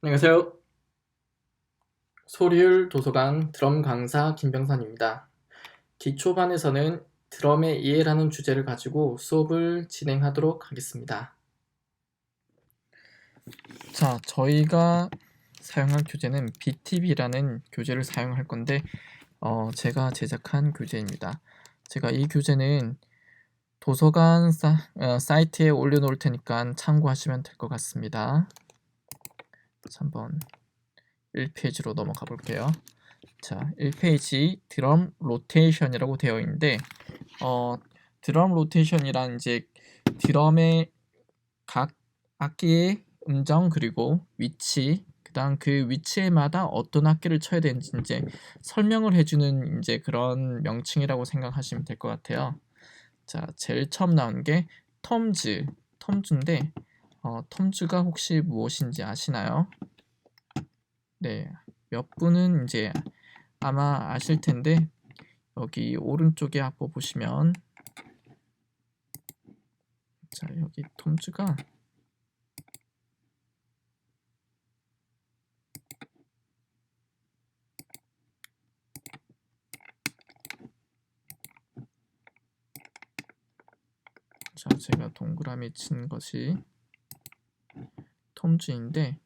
안녕하세요. 소리율 도서관 드럼 강사 김병선입니다. 기초반에서는 드럼의 이해라는 주제를 가지고 수업을 진행하도록 하겠습니다. 자, 저희가 사용할 교재는 BTB라는 교재를 사용할 건데 제가 제작한 교재입니다. 제가 이 교재는 도서관 사이트에 올려놓을 테니까 참고하시면 될 것 같습니다. 한번 1페이지로 넘어가 볼게요. 자, 1페이지 드럼 로테이션이라고 되어 있는데 드럼 로테이션이란 이제 드럼의 각 악기의 음정 그리고 위치 그다음 그 위치에마다 어떤 악기를 쳐야 되는지 이제 설명을 해주는 이제 그런 명칭이라고 생각하시면 될 것 같아요. 자, 제일 처음 나온 게 톰즈인데 톰즈가 혹시 무엇인지 아시나요? 네, 몇 분은 이제 아마 아실 텐데 여기 오른쪽에 악보 보시면 자, 여기 톰즈가 자, 제가 동그라미 친 것이 톰즈인데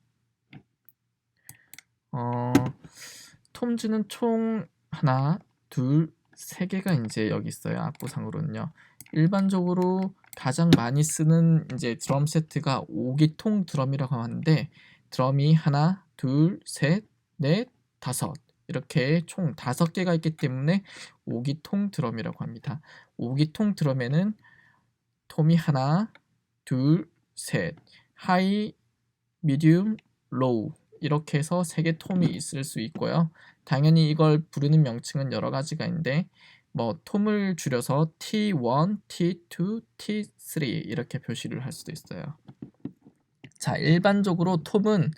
톰즈는 총 하나, 둘, 세 개가 이제 여기 있어요. 악보상으로는요. 일반적으로 가장 많이 쓰는 이제 드럼 세트가 5기통 드럼이라고 하는데 드럼이 하나, 둘, 셋, 넷, 다섯 이렇게 총 5개가 있기 때문에 5기통 드럼이라고 합니다. 5기통 드럼에는 톰이 하나, 둘, 셋, 하이, 미디움, 로우 이렇게 해서 3개 톰이 있을 수 있고요. 당연히 이걸 부르는 명칭은 여러 가지가 있는데 뭐 톰을 줄여서 T1, T2, T3 이렇게 표시를 할 수도 있어요. 자, 일반적으로 톰은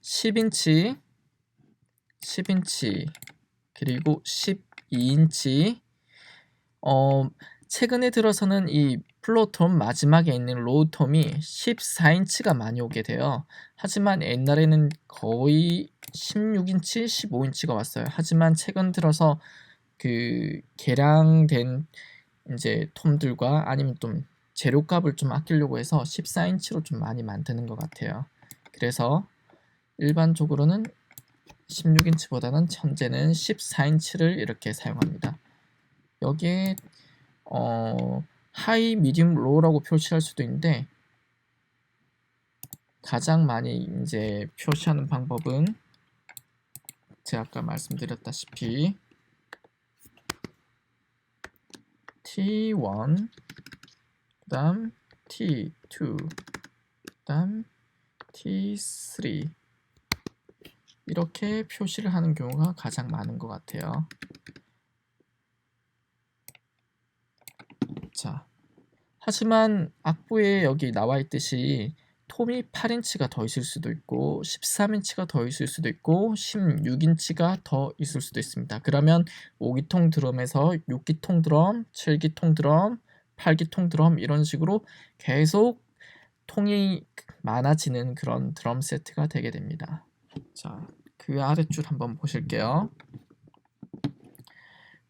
10인치, 10인치 그리고 12인치 최근에 들어서는 이 플로톰 마지막에 있는 로우톰이 14인치가 많이 오게 돼요. 하지만 옛날에는 거의 16인치, 15인치가 왔어요. 하지만 최근 들어서 그 개량된 이제 톰들과 아니면 좀 재료값을 좀 아끼려고 해서 14인치로 좀 많이 만드는 것 같아요. 그래서 일반적으로는 16인치보다는 현재는 14인치를 이렇게 사용합니다. 여기에 하이, 미디움, 로우라고 표시할 수도 있는데 가장 많이 이제 표시하는 방법은 제가 아까 말씀드렸다시피 T1 그다음 T2 그다음 T3 이렇게 표시를 하는 경우가 가장 많은 것 같아요. 자, 하지만 악보에 여기 나와 있듯이 톰이 8인치가 더 있을 수도 있고 13인치가 더 있을 수도 있고 16인치가 더 있을 수도 있습니다. 그러면 5기통 드럼에서 6기통 드럼, 7기통 드럼, 8기통 드럼 이런 식으로 계속 통이 많아지는 그런 드럼 세트가 되게 됩니다. 자, 그 아랫줄 한번 보실게요.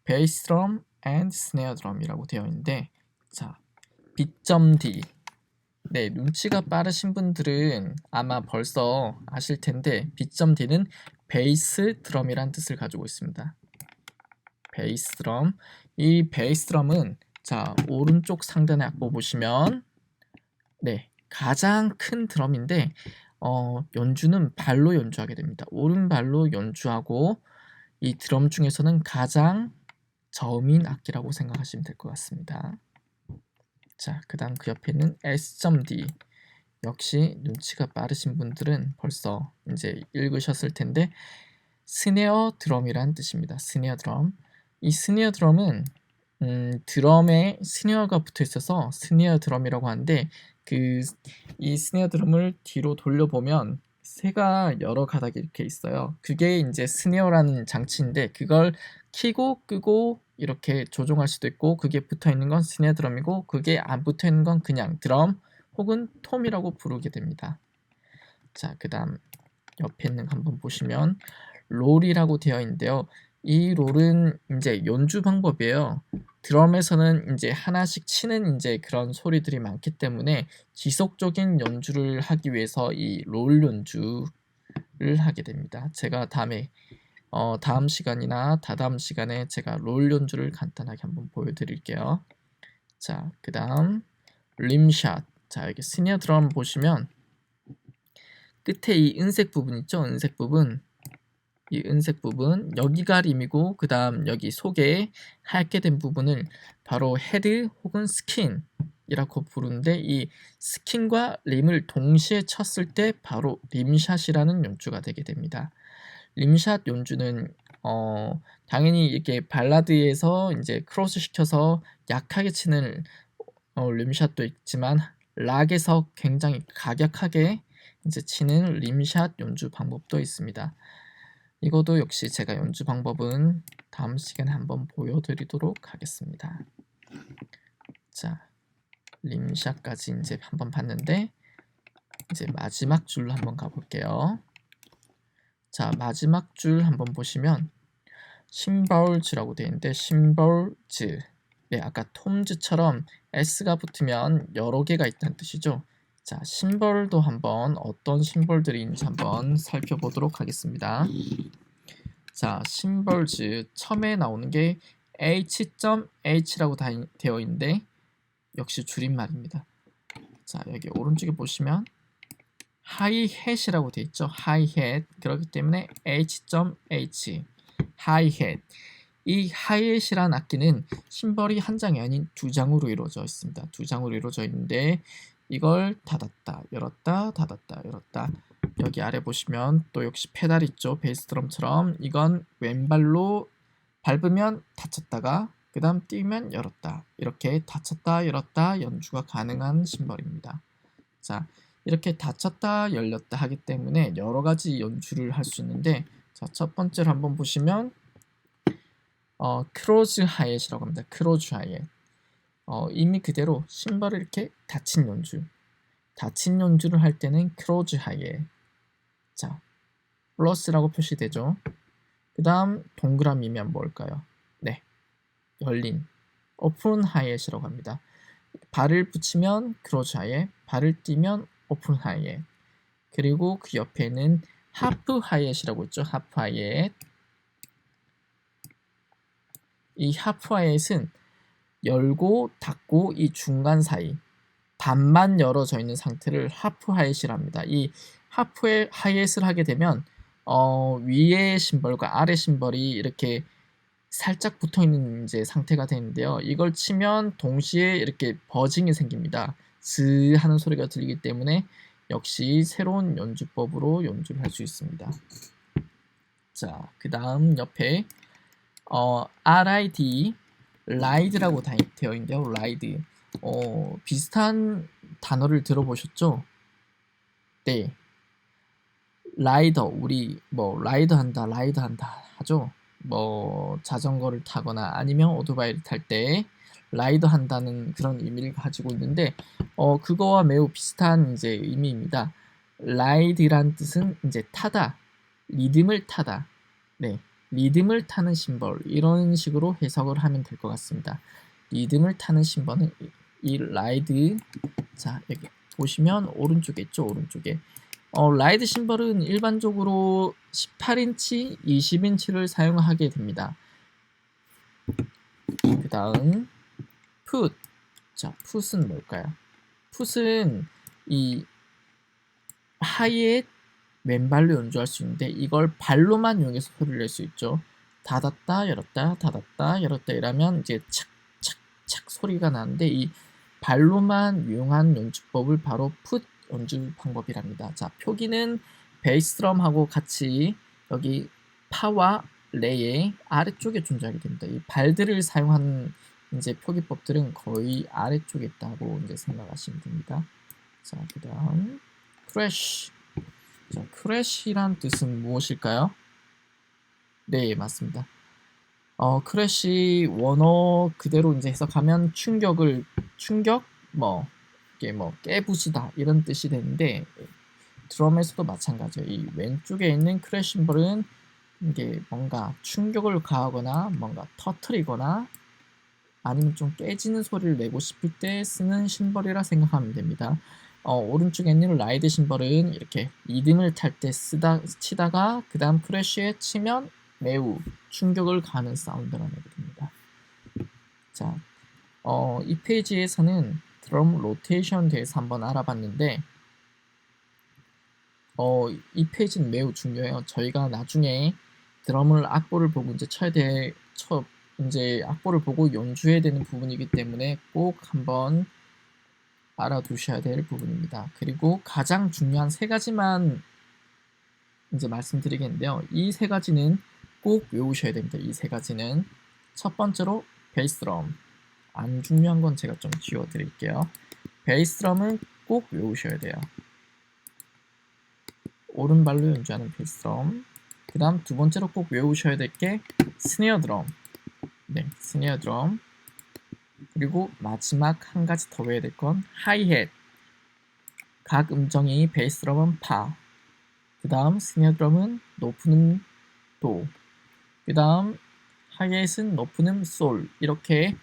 베이스 드럼 and 스네어 드럼이라고 되어 있는데 자, B.D 네, 눈치가 빠르신 분들은 아마 벌써 아실 텐데 B.D는 베이스 드럼이란 뜻을 가지고 있습니다. 베이스 드럼. 이 베이스 드럼은 자, 오른쪽 상단에 악보 보시면 네, 가장 큰 드럼인데 연주는 발로 연주하게 됩니다. 오른발로 연주하고 이 드럼 중에서는 가장 저음인 악기라고 생각하시면 될 것 같습니다. 자, 그 다음 그 옆에 있는 S.D 역시 눈치가 빠르신 분들은 벌써 이제 읽으셨을 텐데 스네어 드럼이란 뜻입니다. 스네어 드럼. 이 스네어 드럼은 드럼에 스네어가 붙어 있어서 스네어 드럼이라고 하는데 이 스네어 드럼을 뒤로 돌려보면 새가 여러 가닥이 이렇게 있어요. 그게 이제 스네어라는 장치인데 그걸 키고 끄고 이렇게 조종할 수도 있고 그게 붙어 있는 건 스네어 드럼이고 그게 안 붙어 있는 건 그냥 드럼 혹은 톰이라고 부르게 됩니다. 자, 그 다음 옆에 있는 거 한번 보시면 롤이라고 되어 있는데요. 이 롤은 이제 연주 방법이에요. 드럼에서는 이제 하나씩 치는 이제 그런 소리들이 많기 때문에 지속적인 연주를 하기 위해서 이 롤 연주를 하게 됩니다. 제가 다음 시간이나 다다음 시간에 제가 롤 연주를 간단하게 한번 보여드릴게요. 자, 그 다음 림샷. 자, 여기 스네어 드럼 보시면 끝에 이 은색 부분 있죠? 은색 부분. 이 은색 부분 여기가 림이고 그 다음 여기 속에 하얗게 된 부분을 바로 헤드 혹은 스킨이라고 부르는데 이 스킨과 림을 동시에 쳤을 때 바로 림샷이라는 연주가 되게 됩니다. 림샷 연주는 당연히 이렇게 발라드에서 이제 크로스 시켜서 약하게 치는 림샷도 있지만 락에서 굉장히 가격하게 이제 치는 림샷 연주 방법도 있습니다. 이것도 역시 제가 연주 방법은 다음 시간에 한번 보여드리도록 하겠습니다. 자, 림샷까지 이제 한번 봤는데 이제 마지막 줄로 한번 가볼게요. 자, 마지막 줄 한번 보시면 심벌즈라고 되어 있는데 심벌즈. 네, 아까 톰즈처럼 S가 붙으면 여러 개가 있다는 뜻이죠. 자, 심벌도 한번 어떤 심벌들이 있는지 한번 살펴보도록 하겠습니다. 자, 심벌즈 처음에 나오는 게 H.H라고 되어 있는데 역시 줄임말입니다. 자, 여기 오른쪽에 보시면 하이햇이라고 되어 있죠. 하이햇. 그렇기 때문에 H.H 하이햇. 이 하이햇이란 악기는 심벌이 한 장이 아닌 두 장으로 이루어져 있습니다. 두 장으로 이루어져 있는데 이걸 닫았다 열었다 닫았다 열었다. 여기 아래 보시면 또 역시 페달 있죠. 베이스 드럼처럼 이건 왼발로 밟으면 닫혔다가 그 다음 뛰면 열었다. 이렇게 닫혔다 열었다 연주가 가능한 심벌입니다. 자, 이렇게 닫혔다 열렸다 하기 때문에 여러 가지 연주를 할 수 있는데 자, 첫 번째로 한번 보시면 크로즈 하이햇이라고 합니다. 크로즈 하이햇. 이미 그대로 심벌을 이렇게 닫힌 연주를 할 때는 크로즈 하이햇. 자, 플러스라고 표시되죠. 그 다음 동그라미면 뭘까요? 네, 열린 오픈 하이햇이라고 합니다. 발을 붙이면 크로즈 하이햇, 발을 띄면 오픈 하이햇. 그리고 그 옆에는 하프 하이햇이라고 있죠. 하프 하이햇. 이 하프 하이햇은 열고 닫고 이 중간 사이 반만 열어져 있는 상태를 하프 하이햇이랍니다. 이 하프 하이햇을 하게 되면 위에 심벌과 아래 심벌이 이렇게 살짝 붙어 있는 이제 상태가 되는데요. 이걸 치면 동시에 이렇게 버징이 생깁니다. 즈 하는 소리가 들리기 때문에 역시 새로운 연주법으로 연주를 할 수 있습니다. 자, 그 다음 옆에 RID 라이드라고 되어 있는데요. 라이드. 비슷한 단어를 들어보셨죠? 네. 라이더, 우리 뭐 라이드 한다 하죠. 뭐 자전거를 타거나 아니면 오토바이를 탈 때 라이더 한다는 그런 의미를 가지고 있는데 그거와 매우 비슷한 이제 의미입니다. 라이드란 뜻은 이제 타다, 리듬을 타다. 네. 리듬을 타는 심벌 이런 식으로 해석을 하면 될 것 같습니다. 리듬을 타는 심벌은 이 라이드. 자, 여기 보시면 오른쪽에 있죠. 오른쪽에 라이드 심벌은 일반적으로 18인치, 20인치를 사용하게 됩니다. 그 다음 풋. 자, 풋은 뭘까요? 풋은 이 하이햇 왼발로 연주할 수 있는데 이걸 발로만 이용해서 소리를 낼 수 있죠. 닫았다 열었다 닫았다 열었다 이러면 이제 착착착 소리가 나는데 이 발로만 이용한 연주법을 바로 풋 연주 방법이랍니다. 자, 표기는 베이스 드럼하고 같이 여기 파와 레의 아래쪽에 존재하게 됩니다. 이 발들을 사용한 이제 표기법들은 거의 아래쪽에 있다고 이제 생각하시면 됩니다. 자, 그다음 크래쉬. 자, 크래쉬란 뜻은 무엇일까요? 네, 맞습니다. 크래쉬 원어 그대로 이제 해석하면 충격, 이게 뭐 깨부수다 이런 뜻이 되는데 드럼에서도 마찬가지예요. 이 왼쪽에 있는 크래쉬 심벌은 이게 뭔가 충격을 가하거나 뭔가 터트리거나 아니면 좀 깨지는 소리를 내고 싶을 때 쓰는 심벌이라 생각하면 됩니다. 오른쪽에 있는 라이드 심벌은 이렇게 리듬을 탈 때 치다가 그 다음 크래쉬에 치면 매우 충격을 가하는 사운드가 나게 됩니다. 자, 이 페이지에서는 드럼 로테이션에 대해서 한번 알아봤는데 이 페이지는 매우 중요해요. 저희가 나중에 드럼을 악보를 보고 이제 악보를 보고 연주해야 되는 부분이기 때문에 꼭 한번 알아두셔야 될 부분입니다. 그리고 가장 중요한 세 가지만 이제 말씀드리겠는데요. 이 세 가지는 꼭 외우셔야 됩니다. 이 세 가지는 첫 번째로 베이스 드럼. 안 중요한 건 제가 좀 지워드릴게요. 베이스 드럼은 꼭 외우셔야 돼요. 오른발로 연주하는 베이스 드럼. 그 다음 두 번째로 꼭 외우셔야 될 게 스네어 드럼. 네, 스네어 드럼. 그리고 마지막 한 가지 더 외워야 될 건 하이햇. 각 음정이 베이스 드럼은 파. 그 다음 스네어 드럼은 높은 음 도. 그 다음 하이햇은 높은 음 솔. 이렇게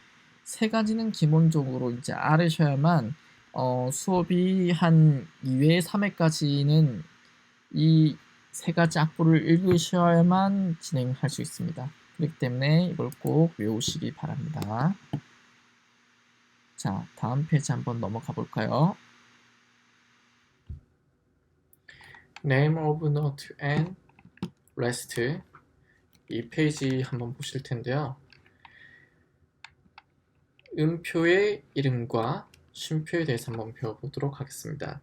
세 가지는 기본적으로 이제 알으셔야만 수업이 한 2회, 3회까지는 이 세 가지 악보를 읽으셔야만 진행할 수 있습니다. 그렇기 때문에 이걸 꼭 외우시기 바랍니다. 자, 다음 페이지 한번 넘어가 볼까요? Name of note and rest. 이 페이지 한번 보실 텐데요. 음표의 이름과 쉼표에 대해서 한번 배워보도록 하겠습니다.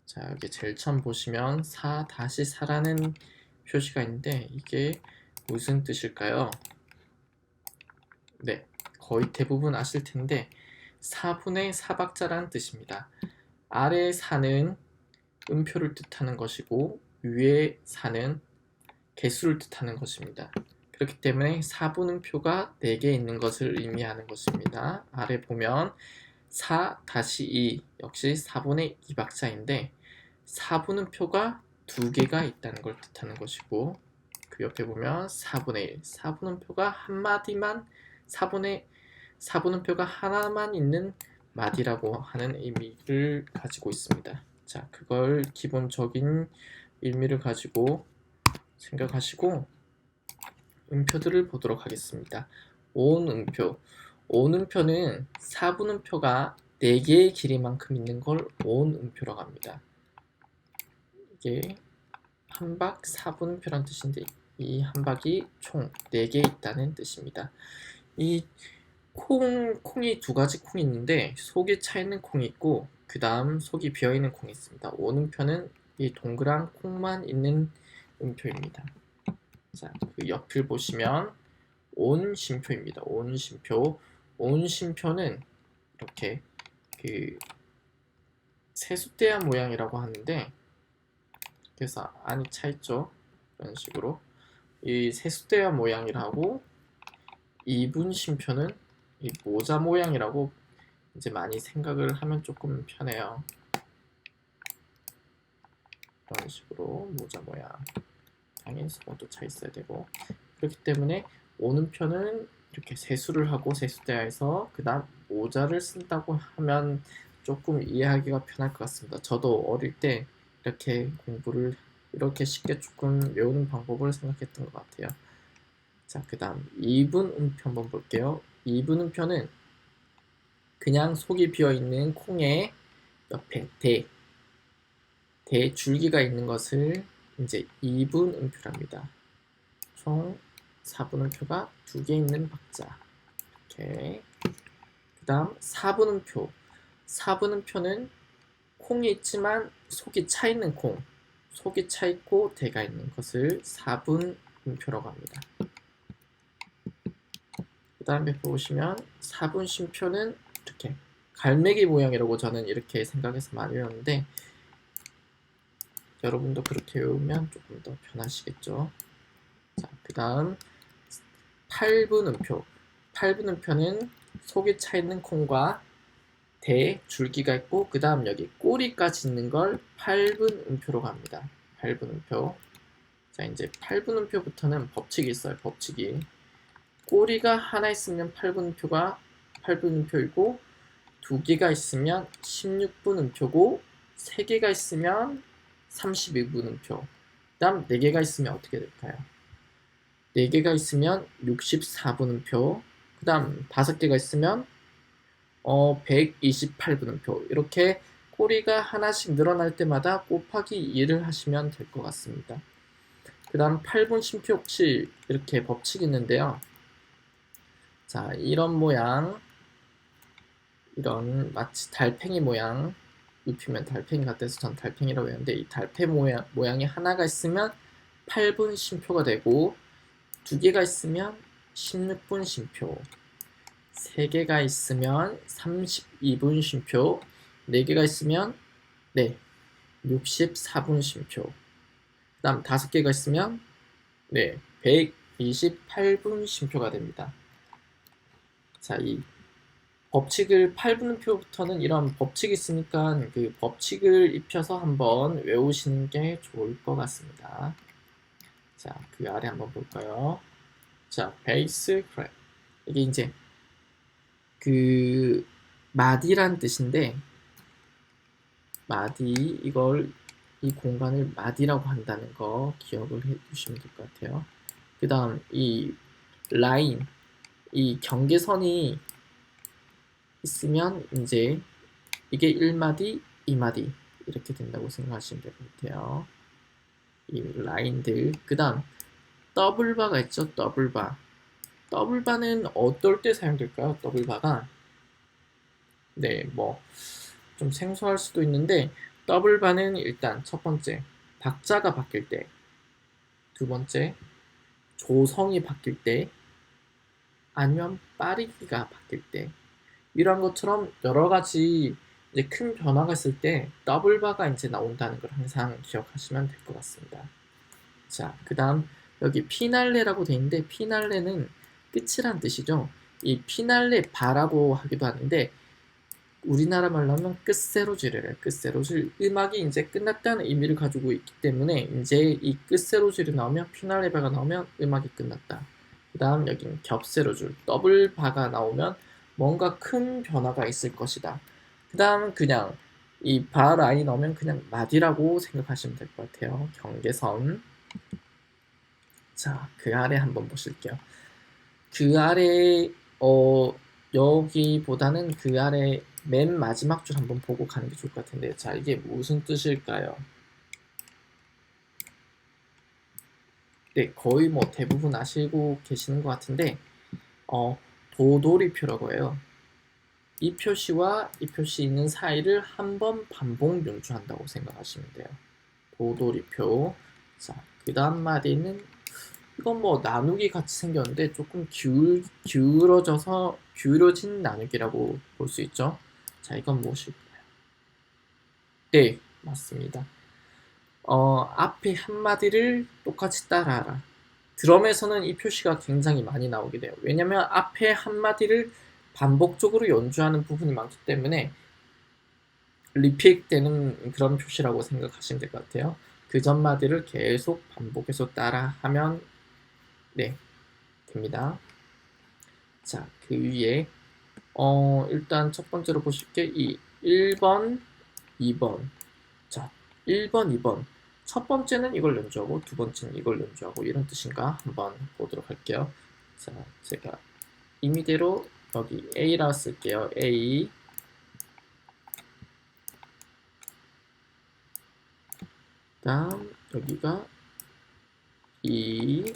자, 여기 제일 처음 보시면 4-4라는 표시가 있는데 이게 무슨 뜻일까요? 네, 거의 대부분 아실 텐데 4분의 4박자라는 뜻입니다. 아래 4는 음표를 뜻하는 것이고 위에 4는 개수를 뜻하는 것입니다. 그렇기 때문에 4분음표가 4개 있는 것을 의미하는 것입니다. 아래 보면 4-2 역시 4분의 2박자인데 4분음표가 2개가 있다는 걸 뜻하는 것이고 그 옆에 보면 4분의 1, 4분음표가 한 마디만 4분음표가 하나만 있는 마디라고 하는 의미를 가지고 있습니다. 자, 그걸 기본적인 의미를 가지고 생각하시고 음표들을 보도록 하겠습니다. 온음표. 온음표는 4분음표가 4개의 길이만큼 있는 걸 온음표라고 합니다. 이게 한박 4분음표란 뜻인데 이 한박이 총 4개 있다는 뜻입니다. 이 콩이 두 가지 콩이 있는데 속이 차 있는 콩이 있고 그 다음 속이 비어 있는 콩이 있습니다. 온음표는 이 동그란 콩만 있는 음표입니다. 자, 그 옆을 보시면 온심표입니다. 온심표. 온심표는 이렇게 그 세숫대야 모양이라고 하는데 그래서 안이 차 있죠. 이런 식으로 이 세숫대야 모양이라고 2분 심표는 이 모자 모양이라고 이제 많이 생각을 하면 조금 편해요. 이런 식으로 모자 모양. 당연히 소도 차 있어야 되고 그렇기 때문에 오는표는 이렇게 세수를 하고 세수대야에서 그 다음 모자를 쓴다고 하면 조금 이해하기가 편할 것 같습니다. 저도 어릴 때 이렇게 공부를 이렇게 쉽게 조금 외우는 방법을 생각했던 것 같아요. 자, 그 다음 2분 음표 한번 볼게요. 2분 음표는 그냥 속이 비어있는 콩의 옆에 대 줄기가 있는 것을 이제 2분 음표랍니다. 총 4분 음표가 2개 있는 박자. 이렇게. 그 다음 4분 음표. 4분 음표는 콩이 있지만 속이 차 있는 콩. 속이 차 있고 대가 있는 것을 4분 음표라고 합니다. 그 다음에 보시면 4분 심표는 이렇게 갈매기 모양이라고 저는 이렇게 생각해서 많이 외웠는데 여러분도 그렇게 외우면 조금 더 편하시겠죠. 자, 그 다음 8분 음표. 8분 음표는 속이 차 있는 콩과 대 줄기가 있고 그 다음 여기 꼬리까지 있는 걸 8분 음표로 갑니다. 8분 음표. 자, 이제 8분 음표부터는 법칙이 있어요. 법칙이. 꼬리가 하나 있으면 8분 음표가 8분 음표이고, 두 개가 있으면 16분 음표고, 세 개가 있으면 32분 음표. 그 다음 네 개가 있으면 어떻게 될까요? 네 개가 있으면 64분 음표. 그 다음 다섯 개가 있으면 128분 음표. 이렇게 꼬리가 하나씩 늘어날 때마다 곱하기 2를 하시면 될 것 같습니다. 그 다음 8분 쉼표 혹시 이렇게 법칙이 있는데요. 자, 이런 모양, 이런 마치 달팽이 모양, 입히면 달팽이 같아서 전 달팽이라고 했는데, 이 달팽이 모양이 하나가 있으면 8분 쉼표가 되고, 두 개가 있으면 16분 쉼표, 세 개가 있으면 32분 쉼표, 네 개가 있으면 64분 쉼표, 그 다음 다섯 개가 있으면 128분 쉼표가 됩니다. 자, 이 법칙을 8분표부터는 이런 법칙이 있으니까 그 법칙을 입혀서 한번 외우시는 게 좋을 것 같습니다. 자, 그 아래 한번 볼까요? 자, 베이스 크랩. 이게 이제 그 마디란 뜻인데, 마디, 이 공간을 마디라고 한다는 거 기억을 해 두시면 될 것 같아요. 그 다음 이 라인, 이 경계선이 있으면 이제 이게 1마디, 2마디 이렇게 된다고 생각하시면 될 것 같아요. 이 라인들. 그 다음 더블바가 있죠. 더블바. 더블바는 어떨 때 사용될까요? 더블바가 뭐 좀 생소할 수도 있는데, 더블바는 일단 첫 번째 박자가 바뀔 때, 두 번째 조성이 바뀔 때, 아니면 빠르기가 바뀔 때, 이런 것처럼 여러 가지 이제 큰 변화가 있을 때 더블바가 이제 나온다는 걸 항상 기억하시면 될 것 같습니다. 자, 그 다음 여기 피날레라고 되어 있는데, 피날레는 끝이란 뜻이죠. 이 피날레 바라고 하기도 하는데, 우리나라 말로 하면 끝세로질이래요. 끝세로질. 음악이 이제 끝났다는 의미를 가지고 있기 때문에 이제 이 끝세로질이 나오면, 피날레 바가 나오면 음악이 끝났다. 그 다음 여기는 겹세로줄, 더블 바가 나오면 뭔가 큰 변화가 있을 것이다. 그 다음은 그냥 이 바 라인이 나오면 그냥 마디라고 생각하시면 될 것 같아요. 경계선. 자, 그 아래 한번 보실게요. 그 아래 여기보다는 그 아래 맨 마지막 줄 한번 보고 가는 게 좋을 것 같은데, 자, 이게 무슨 뜻일까요? 네, 거의 뭐 대부분 아시고 계시는 것 같은데, 도돌이표라고 해요. 이 표시와 이 표시 있는 사이를 한 번 반복 연주한다고 생각하시면 돼요. 도돌이표. 자, 그 다음 마디는 이건 뭐 나누기 같이 생겼는데 조금 기울어진 나누기라고 볼 수 있죠. 자, 이건 무엇일까요? 네, 맞습니다. 앞에 한마디를 똑같이 따라하라. 드럼에서는 이 표시가 굉장히 많이 나오게 돼요. 왜냐면 앞에 한마디를 반복적으로 연주하는 부분이 많기 때문에 리픽되는 그런 표시라고 생각하시면 될 것 같아요. 그 전 마디를 계속 반복해서 따라하면 됩니다. 자, 그 위에 일단 첫 번째로 보실게 이 1번, 2번. 자, 1번, 2번. 첫 번째는 이걸 연주하고 두 번째는 이걸 연주하고 이런 뜻인가 한번 보도록 할게요. 자, 제가 임의대로 여기 A라 쓸게요. A. 다음 여기가 E.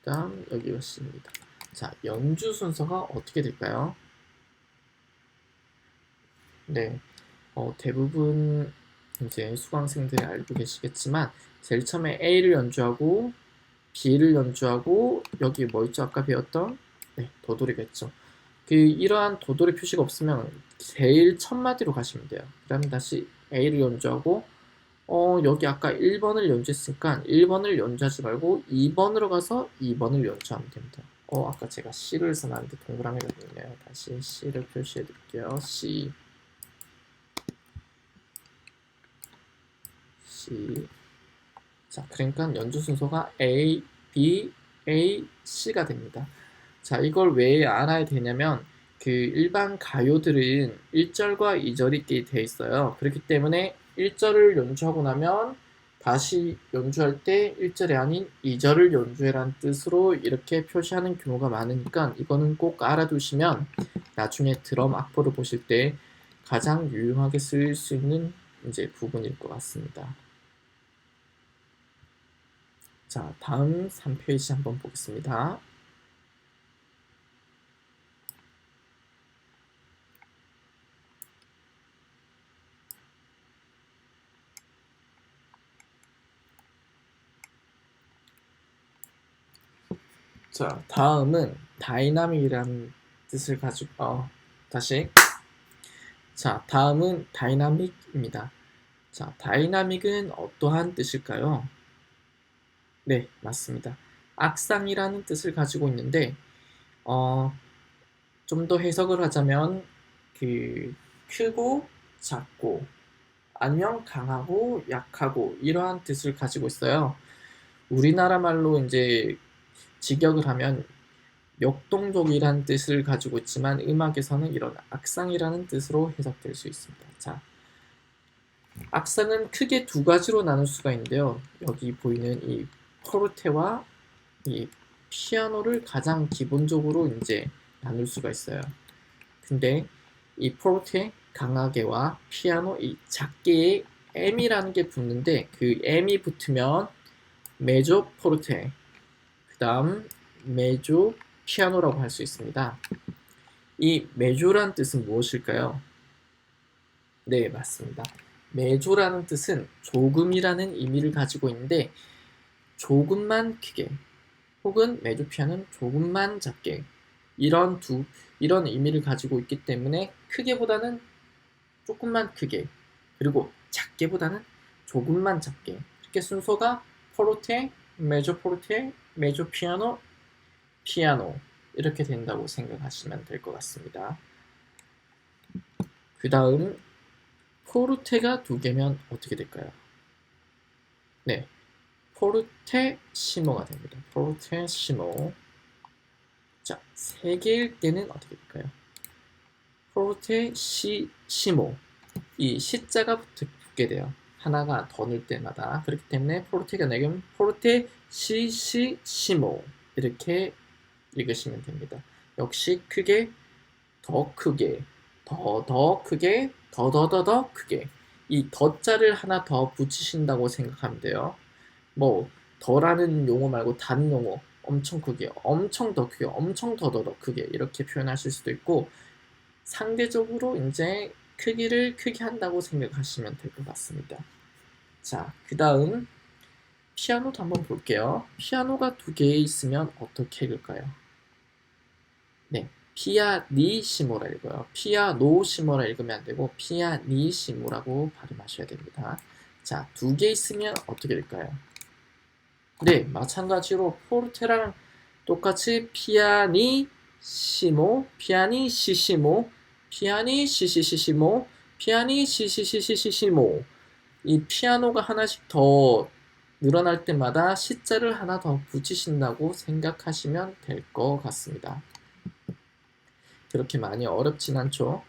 다음 여기가 C입니다. 자, 연주 순서가 어떻게 될까요? 네, 대부분 이제 수강생들이 알고 계시겠지만, 제일 처음에 A를 연주하고 B를 연주하고 여기 뭐 있죠? 아까 배웠던 도돌이가 있죠. 이러한 도돌이 표시가 없으면 제일 첫 마디로 가시면 돼요. 그 다음에 다시 A를 연주하고 여기 아까 1번을 연주했으니까 1번을 연주하지 말고 2번으로 가서 2번을 연주하면 됩니다. 아까 제가 C를 써놨는데 동그라미가 있네요. 다시 C를 표시해 드릴게요. C. C. 자, 그러니까 연주 순서가 A, B, A, C가 됩니다. 자, 이걸 왜 알아야 되냐면 그 일반 가요들은 1절과 2절이 있게 돼 있어요. 그렇기 때문에 1절을 연주하고 나면 다시 연주할 때 1절이 아닌 2절을 연주해라는 뜻으로 이렇게 표시하는 경우가 많으니까 이거는 꼭 알아두시면 나중에 드럼 악보를 보실 때 가장 유용하게 쓰일 수 있는 이제 부분일 것 같습니다. 자, 다음 3페이지 한번 보겠습니다. 자, 다음은 다이나믹이라는 뜻을 가지고 다시. 자, 다음은 다이나믹입니다. 자, 다이나믹은 어떠한 뜻일까요? 네, 맞습니다. 악상이라는 뜻을 가지고 있는데 좀 더 해석을 하자면 그 크고 작고 아니면 강하고 약하고 이러한 뜻을 가지고 있어요. 우리나라 말로 이제 직역을 하면 역동적이라는 뜻을 가지고 있지만 음악에서는 이런 악상이라는 뜻으로 해석될 수 있습니다. 자, 악상은 크게 두 가지로 나눌 수가 있는데요. 여기 보이는 이 포르테와 이 피아노를 가장 기본적으로 이제 나눌 수가 있어요. 근데 이 포르테 강하게와 피아노 이 작게에 M이라는 게 붙는데 그 M이 붙으면 메조 포르테, 그 다음 메조 피아노라고 할 수 있습니다. 이 메조란 뜻은 무엇일까요? 네, 맞습니다. 메조라는 뜻은 조금이라는 의미를 가지고 있는데 조금만 크게 혹은 메조 피아노는 조금만 작게 이런 의미를 가지고 있기 때문에 크게보다는 조금만 크게 그리고 작게보다는 조금만 작게 이렇게 순서가 포르테, 메조 포르테, 메조 피아노, 피아노 이렇게 된다고 생각하시면 될 것 같습니다. 그 다음 포르테가 두 개면 어떻게 될까요? 네, 포르테시모가 됩니다. 포르테시모. 자, 세 개일 때는 어떻게 될까요? 포르테시모. 이 시자가 붙게 돼요. 하나가 더 넣을 때마다. 그렇기 때문에 포르테가 내면 포르테시시모 이렇게 읽으시면 됩니다. 역시 크게, 더 크게, 더 크게, 더 크게. 이 더자를 하나 더 붙이신다고 생각하면 돼요. 뭐 더라는 용어 말고 다른 용어 엄청 크게, 엄청 더 크게, 엄청 더 크게 이렇게 표현하실 수도 있고 상대적으로 이제 크기를 크게 한다고 생각하시면 될 것 같습니다. 자, 그 다음 피아노도 한번 볼게요. 피아노가 두 개 있으면 어떻게 읽을까요? 네, 피아니시모라 읽어요. 피아노시모라 읽으면 안 되고 피아니시모라고 발음하셔야 됩니다. 자, 두 개 있으면 어떻게 될까요? 네, 마찬가지로 포르테랑 똑같이 피아니시모, 피아니시시모, 피아니시시시시모, 피아니시시시시시모. 이 피아노가 하나씩 더 늘어날 때마다 시자를 하나 더 붙이신다고 생각하시면 될 것 같습니다. 그렇게 많이 어렵진 않죠.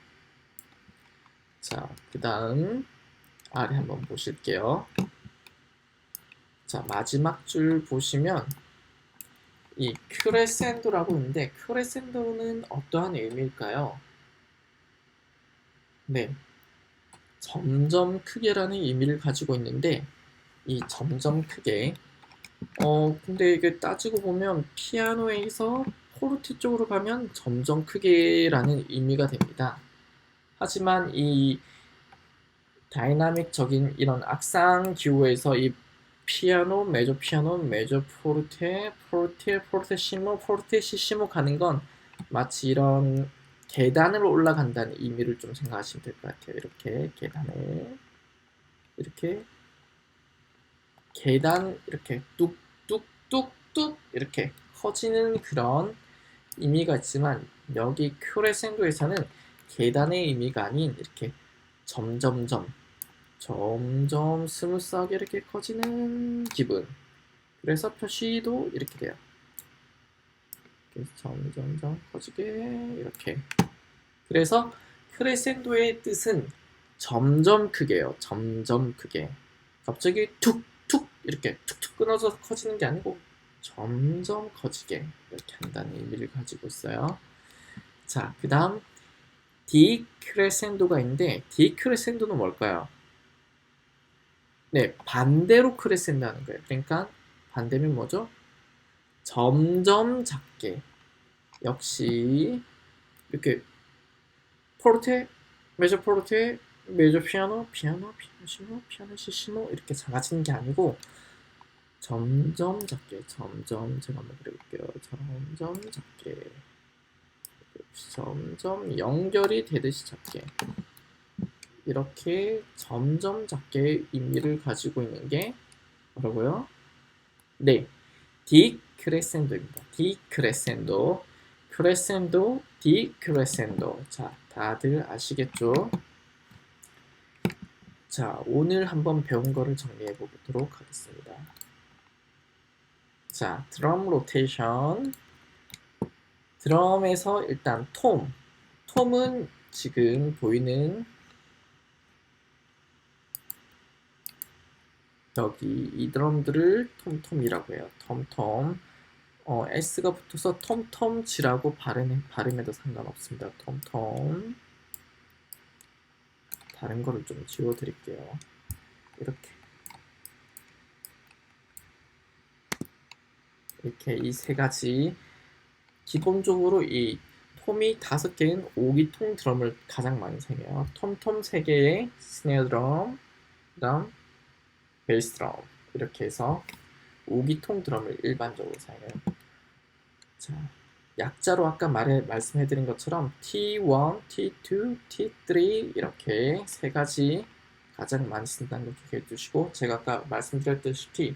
자, 그 다음 아래 한번 보실게요. 자, 마지막 줄 보시면 이 크레센도라고 있는데 크레센도는 어떠한 의미일까요? 네, 점점 크게라는 의미를 가지고 있는데 이 점점 크게 근데 이게 따지고 보면 피아노에서 포르테 쪽으로 가면 점점 크게라는 의미가 됩니다. 하지만 이 다이나믹적인 이런 악상 기호에서 이 피아노, 메조 피아노, 메조 포르테, 포르테, 포르테시모, 포르테시시모 가는 건 마치 이런 계단으로 올라간다는 의미를 좀 생각하시면 될 것 같아요. 이렇게 계단을 이렇게 계단 이렇게 뚝뚝뚝뚝 이렇게 커지는 그런 의미가 있지만 여기 크레센도에서는 계단의 의미가 아닌 이렇게 점점점 점점 스무스하게 이렇게 커지는 기분. 그래서 표시도 이렇게 돼요. 이렇게 점점점 커지게 이렇게. 그래서 크레센도의 뜻은 점점 크게요. 점점 크게. 갑자기 툭툭 이렇게 툭툭 끊어져서 커지는 게 아니고 점점 커지게 이렇게 한다는 의미를 가지고 있어요. 자, 그 다음 디크레센도가 있는데 디크레센도는 뭘까요? 네, 반대로 크레센도 하는 거예요. 그러니까 반대면 뭐죠? 점점 작게. 역시 이렇게 포르테, 메조 포르테, 메조 피아노, 피아노, 피아노시모, 피아노시시모 이렇게 작아지는 게 아니고 점점 작게, 점점 제가 한번 그려볼게요. 점점 작게, 점점 연결이 되듯이 작게. 이렇게 점점 작게 의미를 가지고 있는 게 뭐라고요? 네, 디크레센도입니다. 디크레센도, 크레센도, 디크레센도. 자, 다들 아시겠죠? 자, 오늘 한번 배운 거를 정리해 보도록 하겠습니다. 자, 드럼 로테이션. 드럼에서 일단 톰. 톰은 지금 보이는 여기 이 드럼들을 톰톰이라고 해요. 톰톰. S가 붙어서 톰톰지라고 발음해도 상관없습니다. 톰톰. 다른 거를 좀 지워드릴게요. 이렇게 이 세 가지. 기본적으로 이 톰이 5개인 5기통 드럼을 가장 많이 사용해요. 톰톰 3개의 스네어 드럼, 그 다음 베이스 드럼 이렇게 해서 5기통 드럼을 일반적으로 사용해요. 자, 약자로 아까 말씀해드린 것처럼 T1, T2, T3 이렇게 세 가지 가장 많이 쓴다는 걸 기억해 두시고, 제가 아까 말씀드렸다시피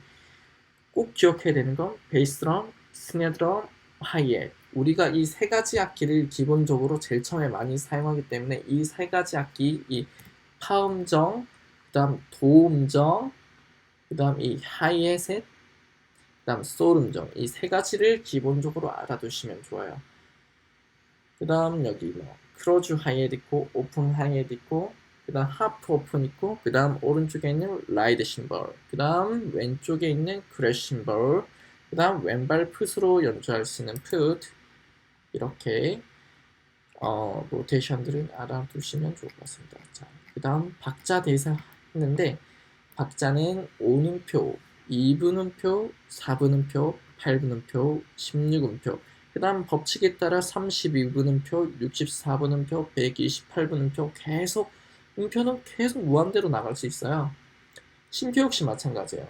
꼭 기억해야 되는 건 베이스 드럼, 스네어 드럼, 하이햇. 우리가 이 세 가지 악기를 기본적으로 제일 처음에 많이 사용하기 때문에 이 세 가지 악기, 이 파음정, 그 다음 도음정, 그 다음 이 하이햇, 그 다음 소음정, 이 세 가지를 기본적으로 알아두시면 좋아요. 그 다음 여기 뭐 크로즈 하이햇 있고 오픈 하이햇 있고, 그 다음 하프 오픈 있고, 그 다음 오른쪽에 있는 라이드 심벌, 그 다음 왼쪽에 있는 크래쉬 심벌, 그 다음 왼발 풋으로 연주할 수 있는 풋. 이렇게 로테이션들을 알아두시면 좋을 것 같습니다. 자, 그 다음 박자 대사 했는데 박자는 5분음표, 2분음표, 4분음표, 8분음표, 16분표. 그 다음 법칙에 따라 32분음표, 64분음표, 128분음표 계속 음표는 계속 무한대로 나갈 수 있어요. 심표 역시 마찬가지예요.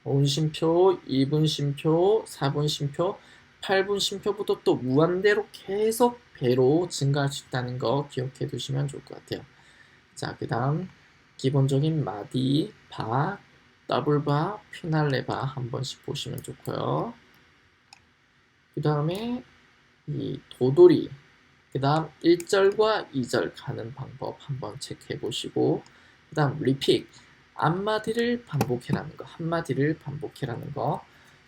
5분 심표, 2분 심표, 4분 심표, 8분 심표부터 또 무한대로 계속 배로 증가할 수 있다는 거 기억해 두시면 좋을 것 같아요. 자, 그 다음 기본적인 마디, 바, 더블 바, 피날레 바 한 번씩 보시면 좋고요. 그 다음에 이 도돌이, 그 다음 1절과 2절 가는 방법 한번 체크해 보시고, 그 다음 리픽, 앞마디를 반복해라는 거, 한마디를 반복해라는 거.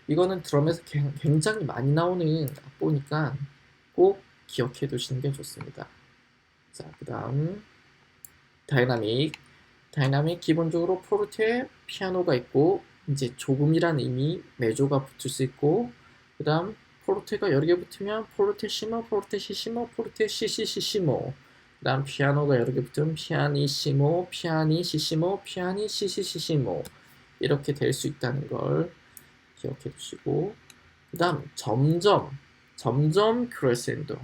이거는 드럼에서 굉장히 많이 나오는 악보니까 꼭 기억해 두시는 게 좋습니다. 자, 그 다음 다이나믹. 기본적으로 포르테, 피아노가 있고, 이제 조금이란 의미 메조가 붙을 수 있고, 그 다음 포르테가 여러 개 붙으면 포르테시모, 포르테시시모, 포르테시시시시모. 그 다음 피아노가 여러 개 붙으면 피아니시모, 피아니시시모, 피아니시시시시모. 이렇게 될 수 있다는 걸 기억해 두시고, 그 다음 점점 크레센도,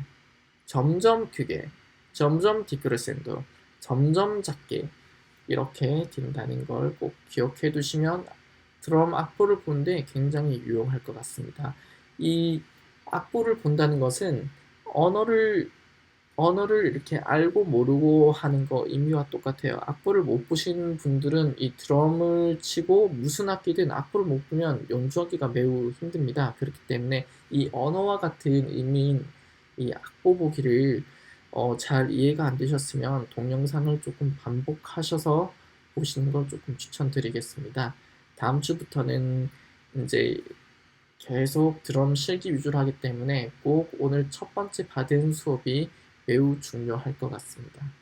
점점 크게, 점점 디크레센도, 점점 작게 이렇게 된다는 걸 꼭 기억해 두시면 드럼 악보를 보는데 굉장히 유용할 것 같습니다. 이 악보를 본다는 것은 언어를 이렇게 알고 모르고 하는 거 의미와 똑같아요. 악보를 못 보시는 분들은 이 드럼을 치고 무슨 악기든 악보를 못 보면 연주하기가 매우 힘듭니다. 그렇기 때문에 이 언어와 같은 의미인 이 악보 보기를 잘 이해가 안 되셨으면 동영상을 조금 반복하셔서 보시는 거 조금 추천드리겠습니다. 다음 주부터는 이제 계속 드럼 실기 위주로 하기 때문에 꼭 오늘 첫 번째 받은 수업이 매우 중요할 것 같습니다.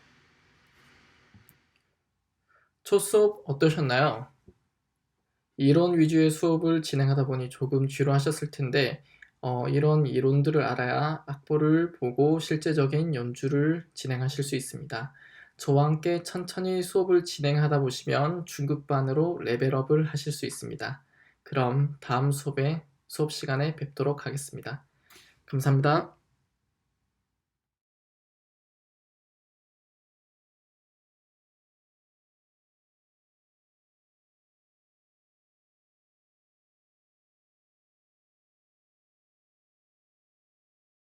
첫 수업 어떠셨나요? 이론 위주의 수업을 진행하다 보니 조금 지루하셨을 텐데 이런 이론들을 알아야 악보를 보고 실제적인 연주를 진행하실 수 있습니다. 저와 함께 천천히 수업을 진행하다 보시면 중급반으로 레벨업을 하실 수 있습니다. 그럼 다음 수업 시간에 뵙도록 하겠습니다. 감사합니다.